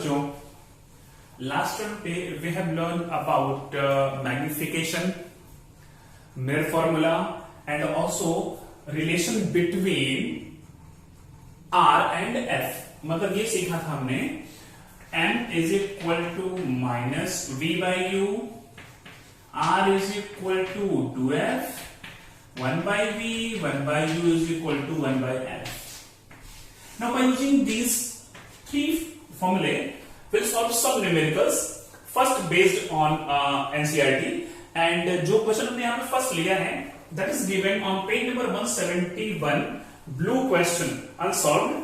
बच्चों, last term पे we have learn about magnification, mirror formula and also relation between r and f. मतलब ये सीखा था हमने m is equal to minus v by u, r is equal to 2f, 1 by v, 1 by u is equal to 1 by f. Now by using these three formulae, we'll solve some numericals, first based on NCERT, and जो question हमने यहाँ पे first लिया है that is given on page number 171, blue question, unsolved.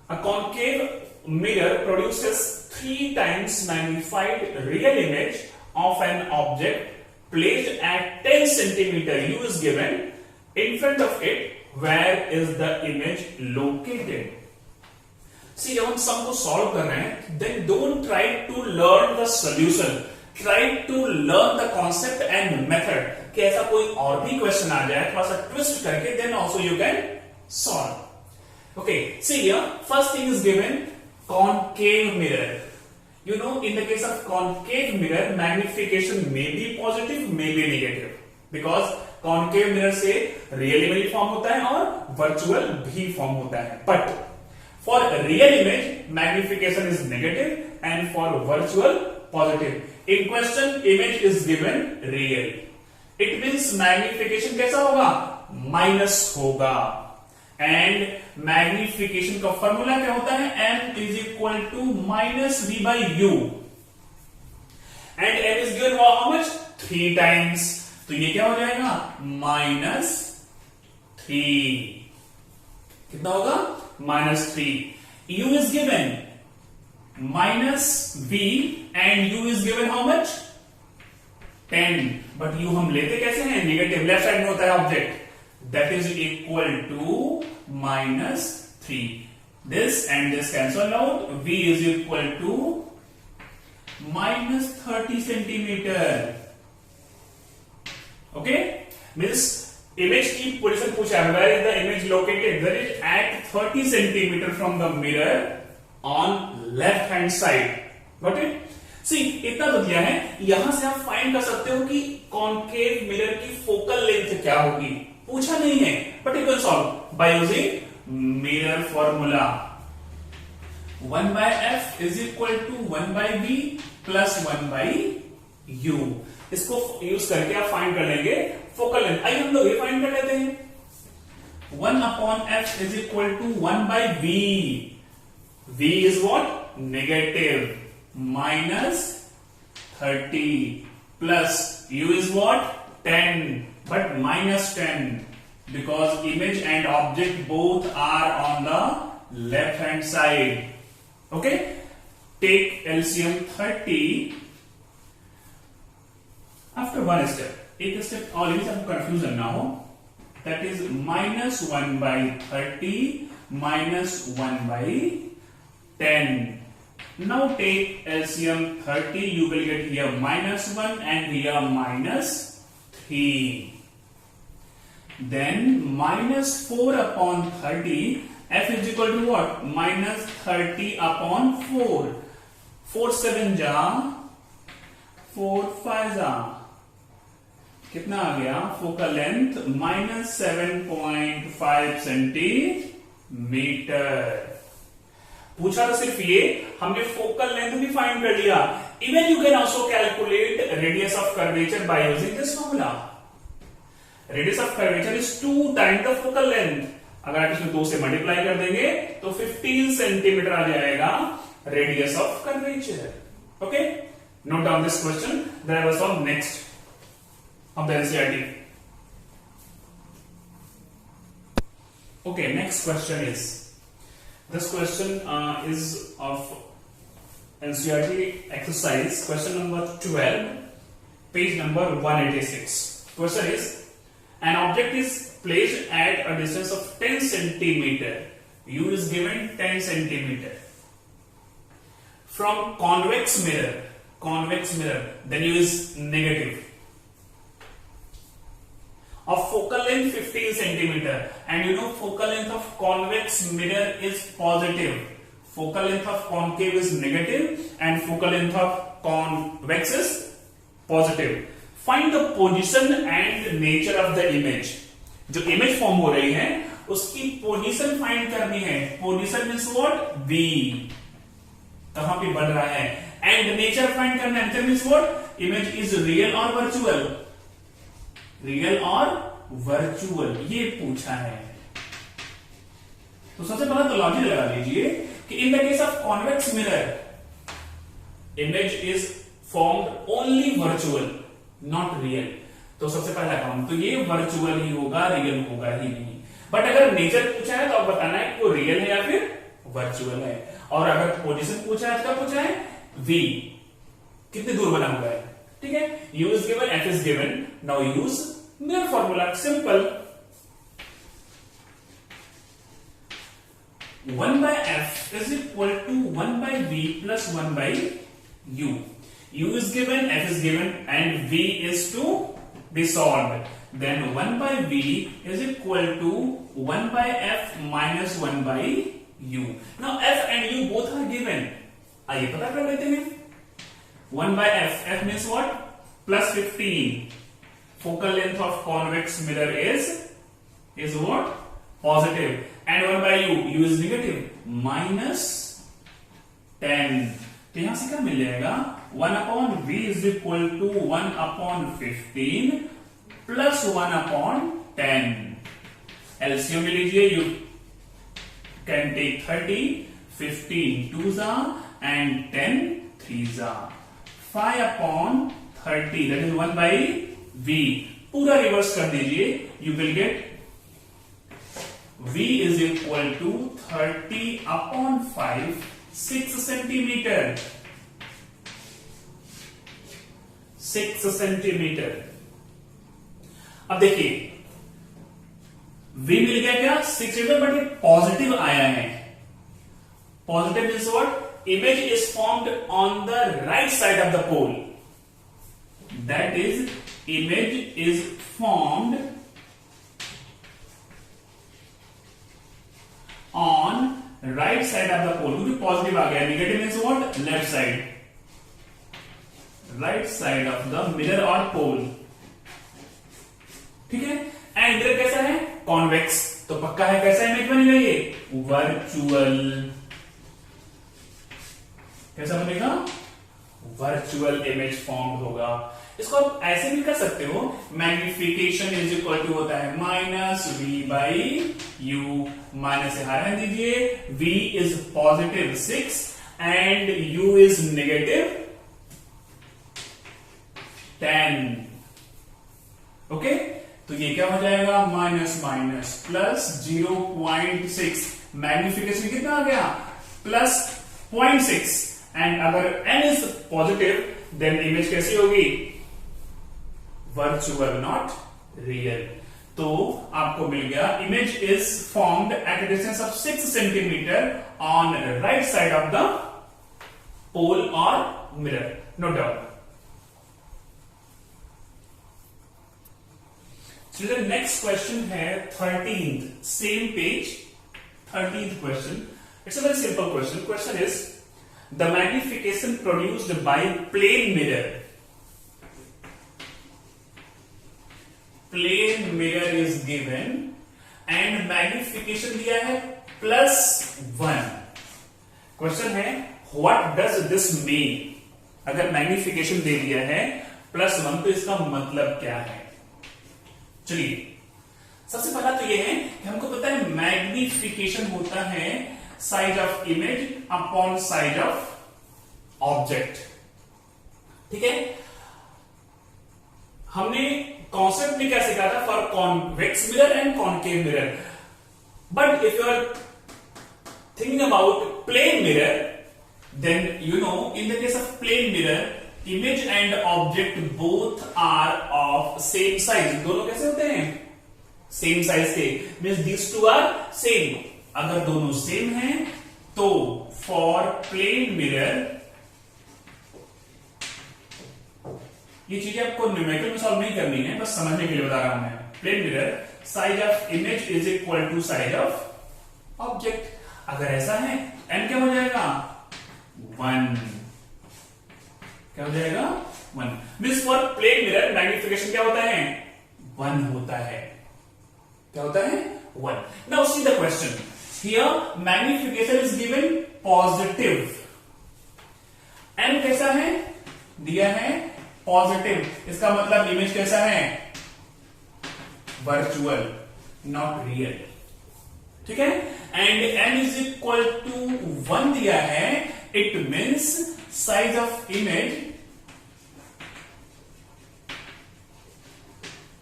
A concave mirror produces 3 times magnified real image of an object placed at 10 centimeter. U is given. In front of it, where is the image located? See, जब हम सम को solve कर रहे हैं, then don't try to learn the solution. Try to learn the concept and method. कि ऐसा कोई और भी क्वेश्चन आ जाए, थोड़ा सा ट्विस्ट करके, then also you can solve. Okay, see here, first thing is given concave mirror. You know, in the case of concave mirror, magnification may be positive, may be negative, because concave mirror से real image form होता है और virtual भी form होता है. But for real image, magnification is negative, and for virtual, positive. In question, image is given real. It means magnification कैसा होगा? Minus होगा. एंड मैग्निफिकेशन का फॉर्मूला क्या होता है? m is equal to minus v by u, and m is given how much? 3 times. तो ये क्या हो जाएगा? -3. कितना होगा? -3. u is given -v and u is given how much? 10. But u हम लेते कैसे हैं? नेगेटिव, लेफ्ट साइड में होता है object. That is equal to -3. This and this cancel out. V is equal to -30 centimeter. Okay? Means image की position पूछा है. Where is the image located? Where is at 30 centimeter from the mirror on left hand side. Got it? See, इतना तो दिया है. यहां से आप फाइंड कर सकते हो कि कॉन्केव मिरर की फोकल लेंथ क्या होगी. पूछा नहीं है, but you can solve by using mirror formula. 1 by f is equal to 1 by v plus 1 by u. इसको यूज करके आप फाइंड कर लेंगे फोकल लेंथ. आइए हम लोग ये फाइंड कर लेते हैं. 1 upon f is equal to 1 by v. v is what? Negative. -30 plus u is what? 10. But -10, because image and object both are on the left hand side. Okay, take LCM 30 after one step. एक step और ये सब confusion ना हो. That is -1 by 30 -1 by 10. Now take LCM 30. You will get here -1 and here -3. Then -4 upon 30. F is equal to what? -30 upon 4. 4 7 जा 4 5 जा कितना आ गया? Focal length -7.5 centimetre. पूछा तो सिर्फ ये, हमने फोकल लेंथ भी फाइंड कर लिया. Even you can also calculate radius of curvature by using this formula. Radius of curvature is 2 times the focal length. अगर आप इसमें 2 से मल्टीप्लाई कर देंगे तो 15 सेंटीमीटर आ जाएगा radius of curvature. Okay, note down this question. Then I will solve next of the NCERT. Okay, next question is this question is of NCERT exercise question number 12, page number 186. Question is, an object is placed at a distance of 10 centimeter. U is given 10 centimeter from convex mirror. Then U is negative. Of focal length 15 centimeter, and you know focal length of convex mirror is positive. focal length of concave is negative and focal length of convex is positive. Find the position and nature of the image. जो image form हो रही है उसकी position find करनी है. Position means what? V. कहां पे बढ़ रहा है. एंड नेचर फाइंड करना है. Nature means what? Image is real और वर्चुअल. रियल और वर्चुअल ये पूछा है. तो सबसे पहले तो लॉजिक लगा लीजिए कि इन the case of convex mirror image is formed only virtual not real. तो सबसे पहला काम तो ये वर्चुअल ही होगा, रियल होगा ही नहीं. बट अगर नेचर पूछा है तो अब बताना है कि वो रियल है या फिर वर्चुअल है. और अगर पोजीशन पूछा है तो क्या पूछा है? V. कितनी दूर बना हुआ है. ठीक है. U is given, F is given. Now use mirror formula. Simple. 1 by F is equal to 1 by V plus 1 by U. U is given, F is given, and V is to be solved. Then 1 by V is equal to 1 by F minus 1 by U. Now F and U both are given. आइए पता कर लेते हैं. 1 by F. F means what? Plus 15. Focal length of convex mirror is what? Positive. And 1 by U. U is negative. Minus 10. तो यहां से क्या मिल जाएगा? 1 upon V is equal to 1 upon 15 plus 1 upon 10. LCM ले लीजिए. You can take 30, 15 twos are and 10 threes are. 5 upon 30 that is 1 by V. पूरा reverse कर दीजिए. You will get V is equal to 30 upon 5, 6 centimeter. 6 centimeter. अब देखिए V मिल गया क्या? 6 centimeter. But ये पॉजिटिव आया है. Positive means what? Image is formed on the right side of the pole. That is, image is formed on right side of the pole. क्योंकि positive आ गया. Negative means what? Left side. Right side of the mirror और पोल. ठीक है. And mirror कैसा है? Convex. तो पक्का है कैसा इमेज बनेगा ये? वर्चुअल. कैसा बनेगा? वर्चुअल इमेज फॉर्म होगा. इसको आप ऐसे भी कर सकते हो. मैग्निफिकेशन इज इक्वल टू होता है minus V by U. Minus यहां रहने दीजिए. V is positive 6 and U is negative 10. Okay. तो ये क्या हो जाएगा? Minus minus plus 0.6. मैग्निफिकेशन कितना आ गया? प्लस 0.6. एंड अगर n is positive then image कैसी होगी? Virtual not real. तो आपको मिल गया image is formed at a distance of 6 centimetre on right side of the pole और mirror. No doubt. So the next question है 13th, same page, 13th question. It's a very simple question. Question is the magnification produced by plane mirror. Plane mirror is given and magnification दिया है +1. Question है what does this mean? अगर magnification दे दिया है +1 तो इसका मतलब क्या है? चलिए सबसे पहला तो यह है कि हमको पता है मैग्निफिकेशन होता है size of image upon size of object. ठीक है. हमने कॉन्सेप्ट में क्या सीखा था? For convex mirror and concave mirror. But if you are thinking about plane mirror then you know in the case of plane mirror image and object both are of same size. दोनों कैसे होते हैं? Same size के. Means these two are same. अगर दोनों same हैं तो for plane mirror ये चीजें आपको न्यूमेरिकल में सॉल्व नहीं करनी है, बस समझने के लिए बता रहा हूं मैं. Plane mirror size of image is equal to size of object. अगर ऐसा है n क्या हो जाएगा 1, क्या हो जाएगा 1। Means for plane mirror magnification क्या होता है 1 होता है, क्या होता है 1। Now see the question here, magnification is given positive, n कैसा है दिया है पॉजिटिव, इसका मतलब इमेज कैसा है वर्चुअल नॉट रियल, ठीक है। And n is equal to 1 दिया है, it means size of image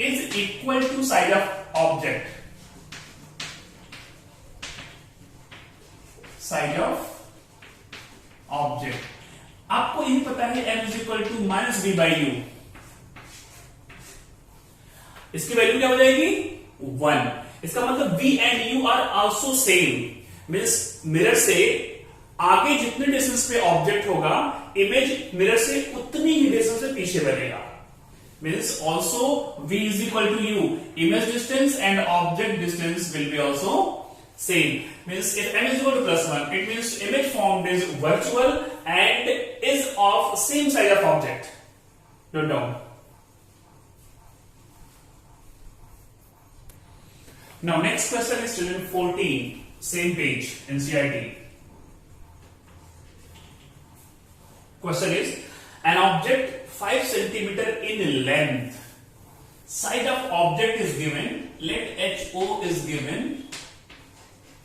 is equal to size of object, size of object. आपको यही पता है m is equal to minus B by u, इसकी वैल्यू क्या हो जाएगी 1। इसका मतलब v and u are also same, means mirror से आगे जितने डिस्टेंस पे ऑब्जेक्ट होगा, इमेज मिरर से उतनी ही डिस्टेंस से पीछे बनेगा। Means also v is equal to u, image distance and object distance will be also same. Means if n is equal to plus 1, it means image formed is virtual and is of same size of object. Note down. Now next question is student 14, same page, NCERT. Question is, an object 5 centimeter in length, side of object is given, let HO is given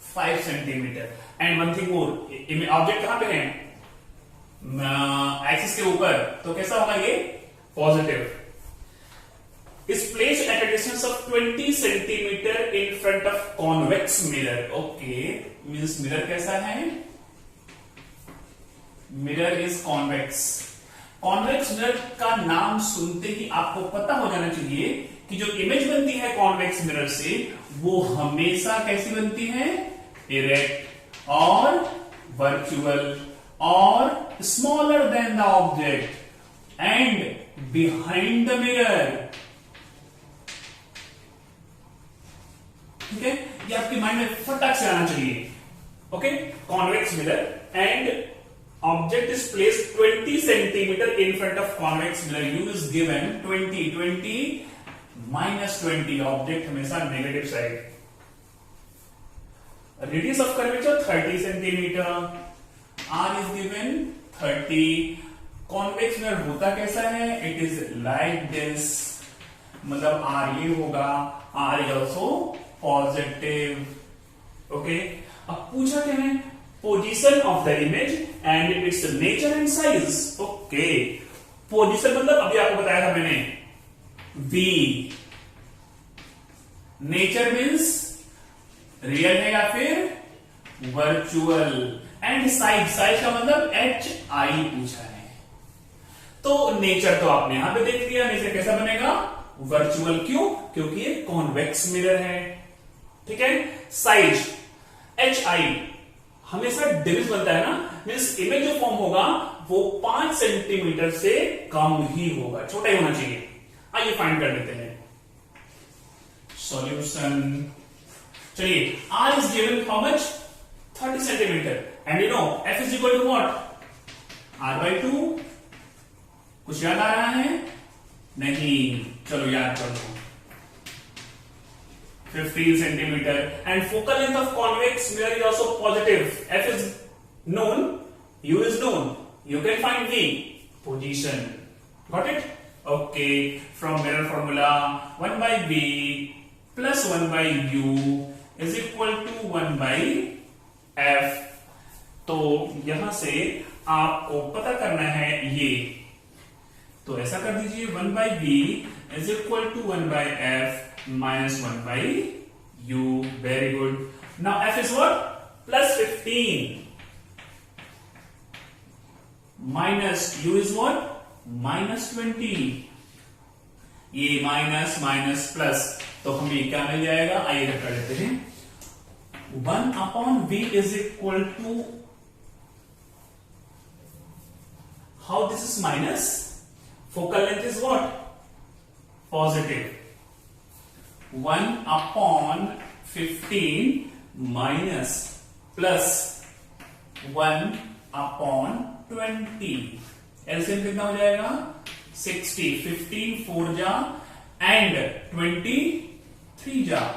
5 centimetre and one thing more, object कहां पे है axis के ऊपर, तो कैसा होगा ये positive. Is placed at a distance of 20 centimetre in front of convex mirror. Okay, means mirror कैसा है, mirror is convex. Convex mirror का नाम सुनते ही आपको पता हो जाना चाहिए कि जो इमेज बनती है कॉन्वेक्स मिरर से वो हमेशा कैसी बनती है, इरेक्ट और वर्चुअल और smaller than the object and behind the mirror. ठीक है, ये आपके माइंड में फटाक से आना चाहिए। Okay, convex mirror and object is placed 20 centimetre in front of convex mirror, u is given 20 minus 20, object हमेशा negative side. Radius of curvature 30 centimetre, r is given 30। Convex mirror होता कैसा है, इट इज लाइक दिस, मतलब r ये होगा, r is also positive. Okay, अब पूछा क्या है, position of the image and its nature and size. Okay, position मतलब अभी आपको बताया था मैंने V, नेचर मीन्स रियल है या फिर वर्चुअल, एंड साइज, साइज का मतलब HI पूछा है। तो नेचर तो आपने यहां पे देख लिया, नेचर कैसा बनेगा वर्चुअल, क्यों, क्योंकि ये कॉन्वेक्स मिरर है। ठीक है, साइज HI हमेशा डिविज बनता है ना, मीन्स इमेज जो फॉर्म होगा वो 5 सेंटीमीटर से कम ही होगा, छोटा ही होना चाहिए। आइए फाइंड कर लेते हैं सॉल्यूशन। चलिए, R is given how much 30 centimetre and you know F is equal to what R/2। कुछ याद आ रहा है नहीं, चलो याद कर लो, 15 centimetre and focal length of convex mirror is also positive. F is known, U is known, you can find V, position, got it? Okay, from mirror formula 1 by V plus 1 by U is equal to 1 by F। तो यहां से आपको पता करना है ये, तो ऐसा कर दीजिए 1 by V is equal to 1 by F minus 1 by U। Very good. Now F is what? Plus 15 minus U is what? minus 20। ये माइनस माइनस प्लस, तो हमें क्या मिल जाएगा, आइए कर लेते हैं। 1/V is equal to, how this is minus, focal length is what, positive, 1/15 minus plus 1/20। LCM कितना हो जाएगा 60, 15 4 जा एंड 23 जा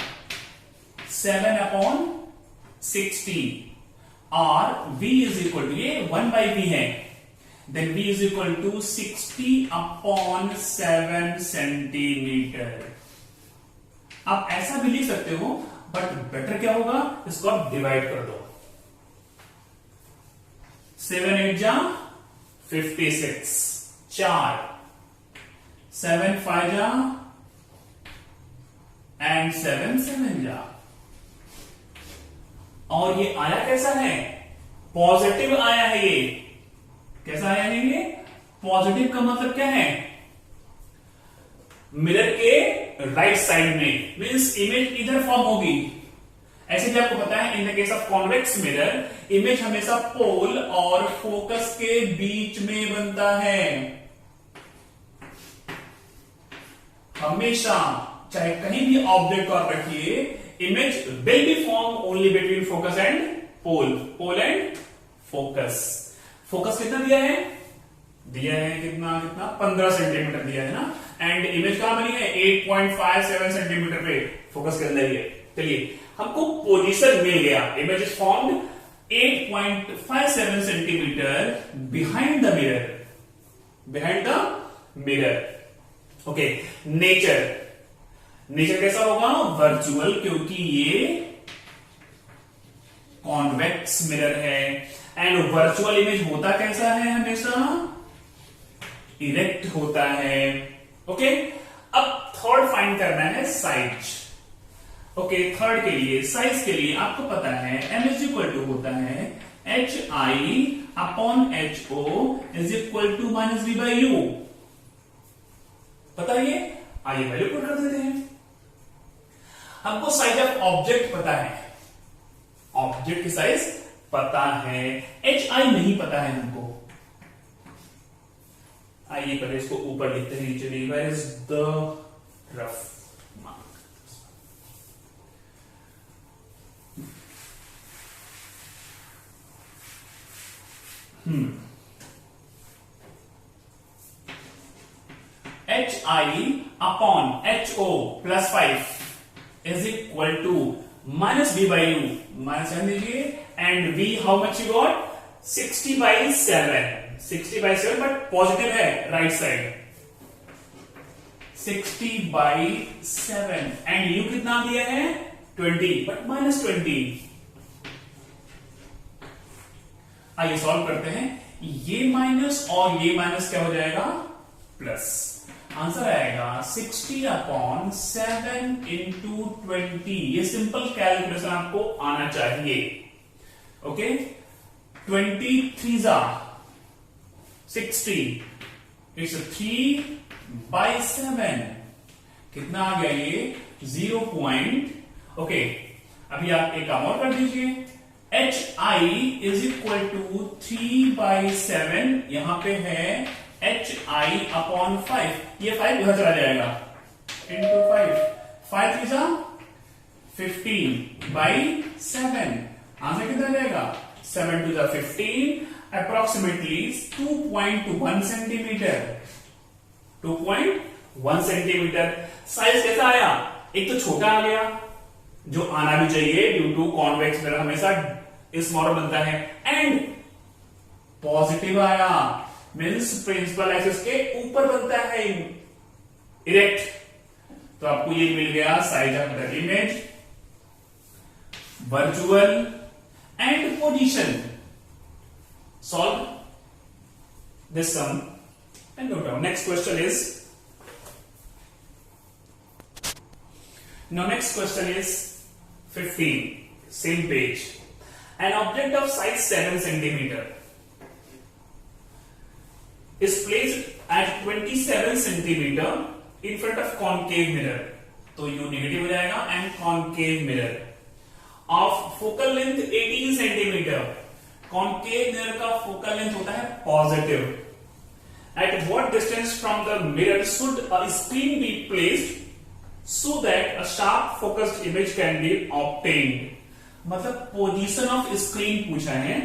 7/60 और v इज इक्वल टू ये 1/v है, then v is equal to 60/7 centimetre. आप ऐसा भी लिख सकते हो, बट बेटर क्या होगा, इसको आप डिवाइड कर दो। 7 8 जा 56, 4 7 5 जा एंड 7 7 जा। और ये आया कैसा है, पॉजिटिव आया है। ये कैसा आया है, ये पॉजिटिव का मतलब क्या है, मिरर के राइट साइड में, मींस इमेज इधर फॉर्म होगी। ऐसे भी आपको पता है इन the case of convex mirror image हमेशा पोल और फोकस के बीच में बनता है, हमेशा। चाहे कहीं भी ऑब्जेक्ट को आप रखिए, image will be form only between focus and pole, pole and focus. Focus कितना दिया है, कितना 15 सेंटीमीटर दिया है ना, एंड इमेज कहां बनी है 8.57 सेंटीमीटर पे, फोकस के अंदर ही है। चलिए, हमको पोजीशन मिल गया, image is formed 8.57 centimetre behind the mirror. Okay, nature कैसा होगा, वर्चुअल, क्योंकि ये कॉन्वेक्स मिरर है। एंड वर्चुअल इमेज होता कैसा है, हमेशा इरेक्ट होता है। ओके, अब थर्ड फाइंड करना है साइज। ओके, थर्ड के लिए, साइज के लिए आपको पता है m इज इक्वल टू होता है HI/HO is equal to -v/u। पता है ये, आइए वैल्यू पुट कर देते हैं। हमको साइज ऑफ ऑब्जेक्ट पता है, ऑब्जेक्ट की साइज पता है, HI नहीं पता है हमको। आइए पहले इसको ऊपर लिखते हैं, नीचे नहीं, where is the rough mark. HI/HO + 5 is equal to -v/u, minus कर दीजिए, and v how much you got 60/7, 60/7 but positive है राइट साइड, 60/7 एंड u कितना दिया है 20 बट -20। आइए सॉल्व करते हैं, ये माइनस और ये माइनस क्या हो जाएगा प्लस, आंसर आएगा 60/7 × 20। ये सिंपल कैलकुलेशन आपको आना चाहिए। ओके, 23 60, इट्स 3/7, कितना आ गया ये 0 पॉइंट। ओके, अभी आप एक काम और कर दीजिए, HI इज इक्वल टू 3/7, यहां पे है HI/5, ये 5 उधर चला जाएगा, into 5, 5 3 15/7, आंसर कितना जाएगा 7 2 15, अप्रोक्सीमेटली 2.1 सेंटीमीटर, 2.1 सेंटीमीटर। साइज कैसा आया, एक तो छोटा आ गया जो आना भी चाहिए, ड्यू टू कॉन्वेक्स मिरर हमेशा इस मॉडल बनता है, एंड पॉजिटिव आया, मीन्स प्रिंसिपल एक्सिस के ऊपर बनता है इरेक्ट। तो आपको ये मिल गया size of the image, virtual and position. Solve this sum and note down. Next question is, now next question is 15, same page. An object of size 7 centimeter is placed at 27 centimeter in front of concave mirror, तो u negative हो जाएगा, and concave mirror of focal length 18 centimeter। concave mirror का focal length होता है positive। At what distance from the mirror should a screen be placed so that a sharp focused image can be obtained? मतलब position of screen पूछा है,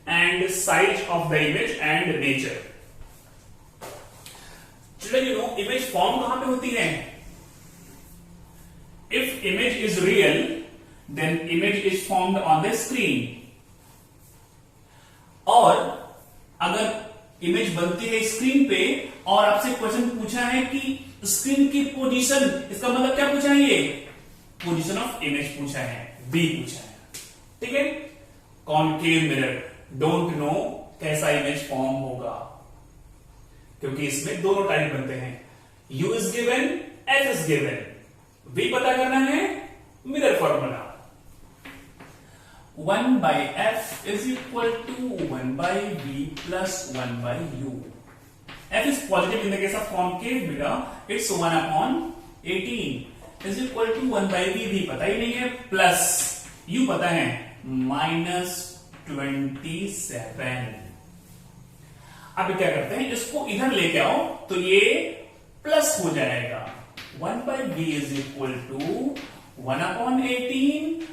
and size of the image and nature. Children, you know image form कहां पे होती है? If image is real, then image is formed on the screen. और अगर image बनती है स्क्रीन पे और आपसे क्वेश्चन पूछा है कि स्क्रीन की पोजीशन, इसका मतलब क्या पूछा है? ये पोजीशन ऑफ इमेज पूछा है, बी पूछा है, ठीक है। कॉनकेव मिरर, डोंट नो कैसा इमेज फॉर्म होगा, क्योंकि इसमें दोनों टाइप बनते हैं। U is given, F is given, V पता करना है, mirror formula 1 by F is equal to 1 by V plus 1 by U. F is positive in the case of concave mirror, it's 1 upon 18 is equal to 1 by V. V पता ही नहीं है, plus U पता है minus 27. अब क्या करते हैं, इसको इधर लेके आओ तो ये प्लस हो जाएगा। 1 by V is equal to 1 upon 18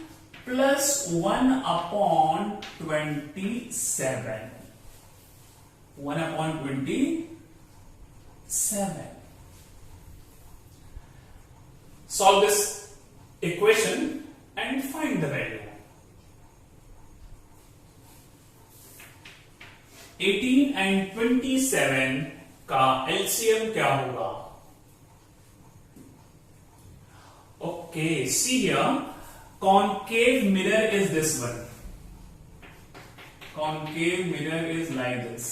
plus 1 upon 27. 1 upon 27. Solve this equation and find the value. 18 and 27 का LCM क्या होगा? Okay, see here. Concave mirror is this one. Concave mirror is like this.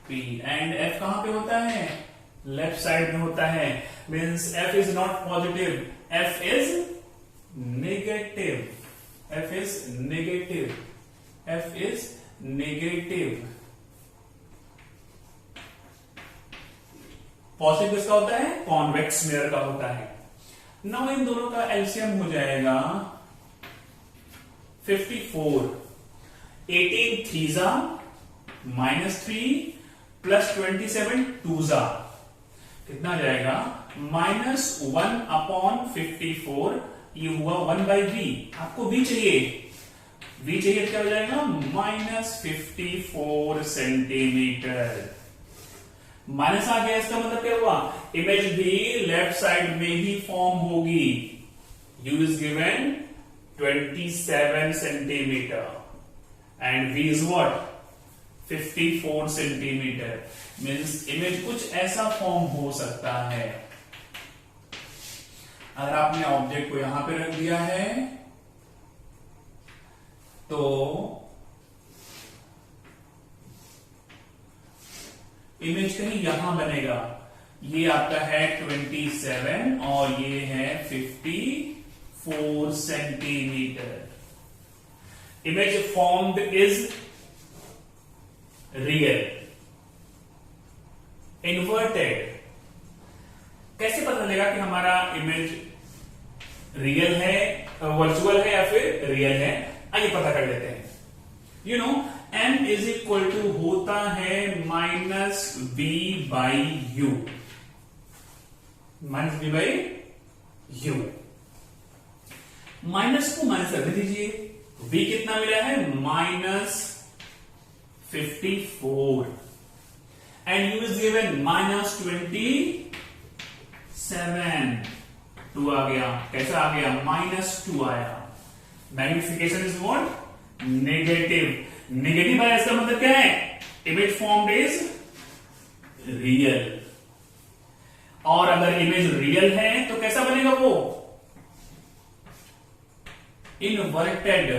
P and F कहां पे होता है? Left side में होता है. Means F is not positive. F is negative. F is negative. F is negative. Positive किसका होता है? कॉन्वेक्स मिरर का होता है। नाउ इन दोनों का एलसीएम हो जाएगा 54। 18 थ्रीजा -3 प्लस 27 टूजा कितना जाएगा? -1 अपॉन 54। ये हुआ 1 by V। आपको V चाहिए, V चाहिए, क्या हो जाएगा? -54 सेंटीमीटर। माइनस आ गया, इसका मतलब क्या हुआ? इमेज भी लेफ्ट साइड में ही फॉर्म होगी। U is given 27 centimetre and V is what? 54 centimetre. Means image कुछ ऐसा फॉर्म हो सकता है। अगर आपने ऑब्जेक्ट को यहां पे रख दिया है तो इमेज कहीं यहां बनेगा। ये आपका है 27 और ये है 54 centimetre. Image formed is real. Inverted, कैसे पता चलेगा कि हमारा इमेज रियल है, वर्चुअल है या फिर रियल है? आइए पता कर लेते हैं। You know M is equal to होता है -V by U। -V by U। Minus को माइनस कर दीजिए। V कितना मिला है? -54 एंड U इज गिवन -27। 2 आ गया, कैसा आ गया? -2 आया। Magnification is what? Negative. Negative आया, इसका मतलब क्या है? Image formed is real. और अगर इमेज रियल है तो कैसा बनेगा वो? इनवर्टेड।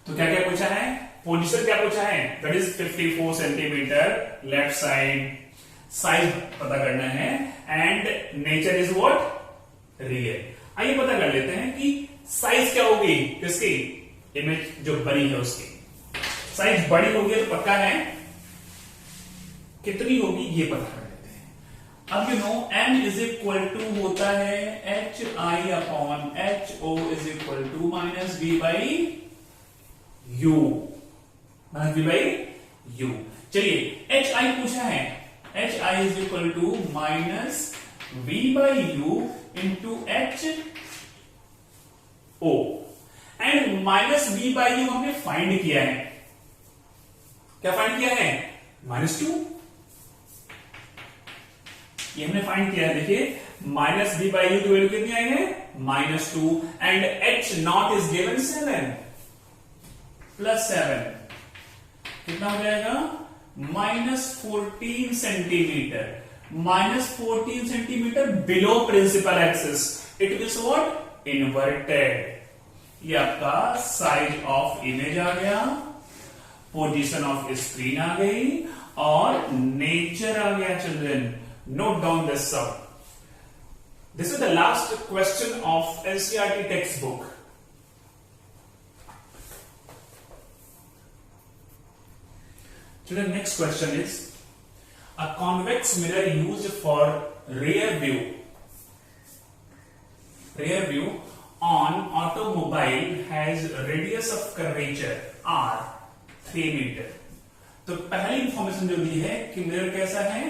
तो क्या क्या पूछा है? पोजीशन क्या पूछा है? That is 54 centimetre left side. Size पता करना है and nature is what? Real. आइए पता कर लेते हैं कि साइज क्या होगी किसकी? इमेज जो बड़ी है उसकी। साइज बड़ी होगी तो पक्का है, कितनी होगी ये पता कर लेते हैं। अब you know M is equal to होता है HI upon HO is equal to -V by U। -V by U। चलिए HI पूछा है, HI is equal to -V by U into HO and minus B by U हमने find किया है। क्या find किया है? -2। ये हमने फाइंड किया है। देखिए माइनस बी बाई यू की वैल्यू कितनी आई है? -2 and H not is given 7 plus 7 कितना हो जाएगा? -14 centimetre. -14 centimetre below principal axis. It means what? Inverted. ये आपका साइज ऑफ इमेज आ गया, पोजीशन ऑफ स्क्रीन आ गई और नेचर आ गया। चिल्ड्रन नोट डाउन दिस सब। This is the last question of NCERT textbook. Children, next question is a convex mirror used for rear view on automobile has radius of curvature r 3 metre. तो पहली information जो दी है कि mirror कैसा है?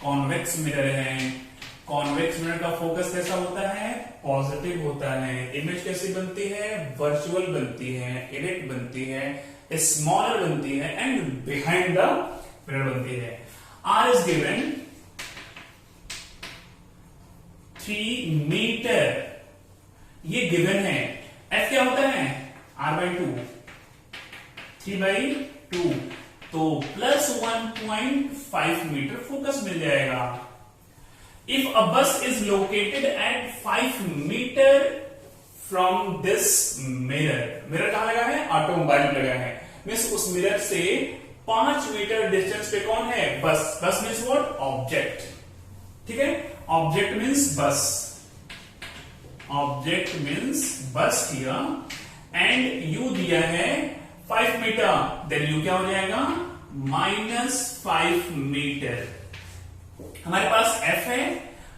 Convex mirror है। Convex mirror का focus कैसा होता है? पॉजिटिव होता है। इमेज कैसी बनती है? वर्चुअल बनती है, इरेक्ट बनती है, स्मॉलर बनती है एंड बिहाइंड द मिरर बनती है। आर इज गिवन 3 मीटर, ये गिवन है। एफ क्या होता है? r/2, 3/2, तो प्लस 1.5 मीटर फोकस मिल जाएगा। If a bus is located at 5 meter from this mirror, mirror कहां लगा है? ऑटोमोबाइल लगा है। मीन्स उस मिरर से 5 मीटर डिस्टेंस पे कौन है? बस। बस मीन्स व्हाट? ऑब्जेक्ट। ठीक है, ऑब्जेक्ट मीन्स बस। ऑब्जेक्ट मीन्स बस किया एंड यू दिया है 5 मीटर, देन यू क्या हो जाएगा? -5 मीटर। हमारे पास f है,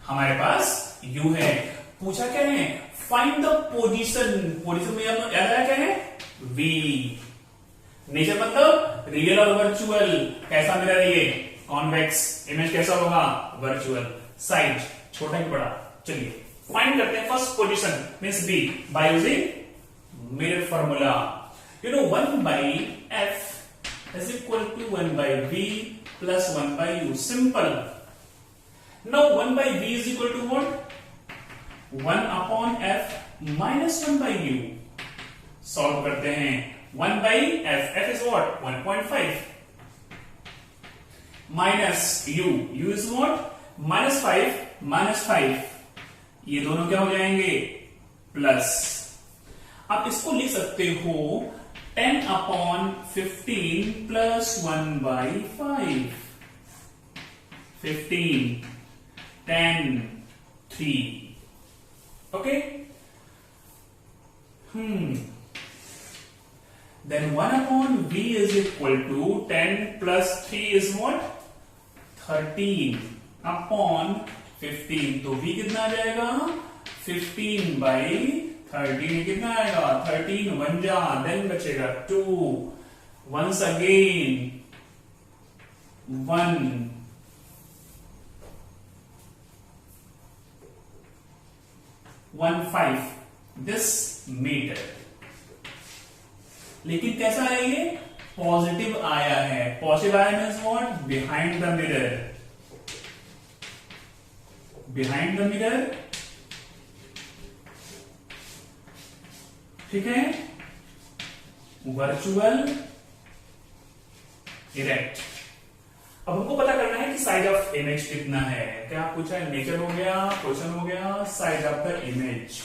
हमारे पास u है। पूछा क्या है? Find the position. पोजीशन में याद आया क्या है? v। नेचर मतलब रियल और वर्चुअल। कैसा मिरर है ये? कॉन्वेक्स। इमेज कैसा होगा? वर्चुअल। साइज छोटा कि बड़ा? चलिए फाइंड करते हैं। First position means b bye using mirror formula. You know 1/f is equal to 1/v plus 1/u। Simple. Now 1/v is equal to what? 1/f minus 1/u। Solve करते हैं। 1/f, f is what? 1.5 minus u, u is what? -5 -5, ये दोनों क्या हो जाएंगे? Plus. आप इसको लिख सकते हो 10/15 plus 1/5। 15 10 3 okay then 1/v is equal to 10 plus 3 is what? 13/15। तो v कितना आ जाएगा? 15/13 कितना आएगा? 13 1 जा, देन बचेगा 2, once again 1 1.5 दिस मीटर। लेकिन कैसा है ये? पॉजिटिव आया है। पॉजिटिव आया means what? Behind the mirror. Behind the mirror. ठीक है, वर्चुअल, इरेक्ट। अब हमको पता करना है कि साइज ऑफ इमेज कितना है। क्या पूछा है? नेचर हो गया, पोजीशन हो गया, size of the image.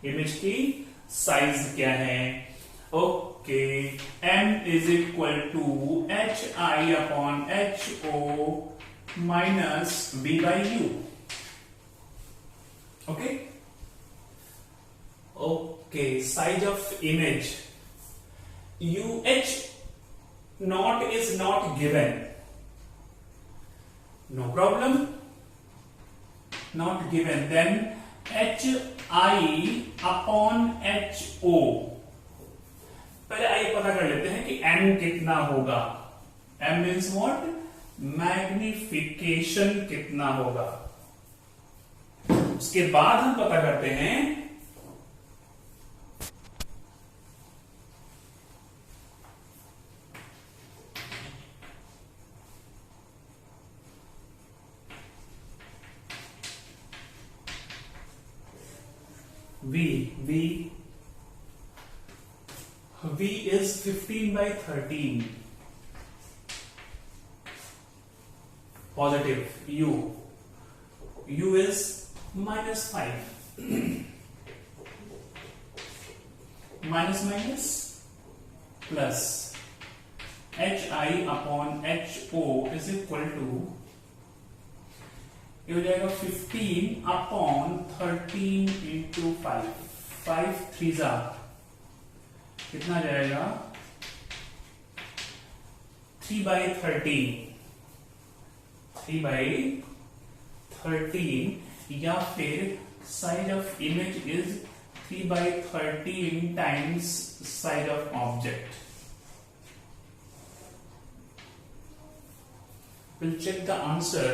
Image की साइज क्या है? Okay, m is equal to hi/ho minus b/u। Okay okay, size of image UH0 is not given. No problem. Not given. Then HI/HO। पहले आइए पता कर लेते हैं कि m कितना होगा। m means what? मैग्निफिकेशन कितना होगा। उसके बाद हम पता करते हैं V is 15 by 13. Positive. U is -5. minus plus. HI upon HO is equal to, ये हो जाएगा 15 upon 13 into 5. 5 3 जा कितना जाएगा 3 by 13. 3 by 13 या फिर size of image is 3 by 13 times size of object. We'll check the answer.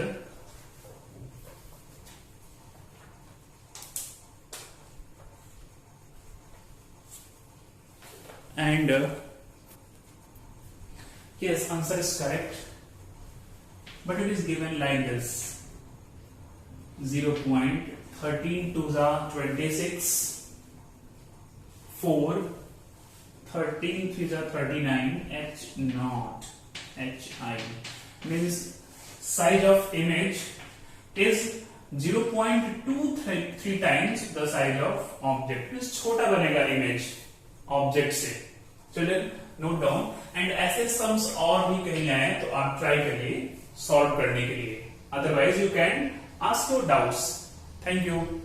And yes, answer is correct, but it is given like this: 0.13 to the 26, 4, 13 to the 39, H naught, HI means size of image is 0.23 times the size of object. means छोटा बनेगा image object से. चलिए note down. And ऐसे sums और भी कहीं आए तो आप ट्राई करिए सॉल्व करने के लिए. Otherwise you can ask your doubts. Thank you.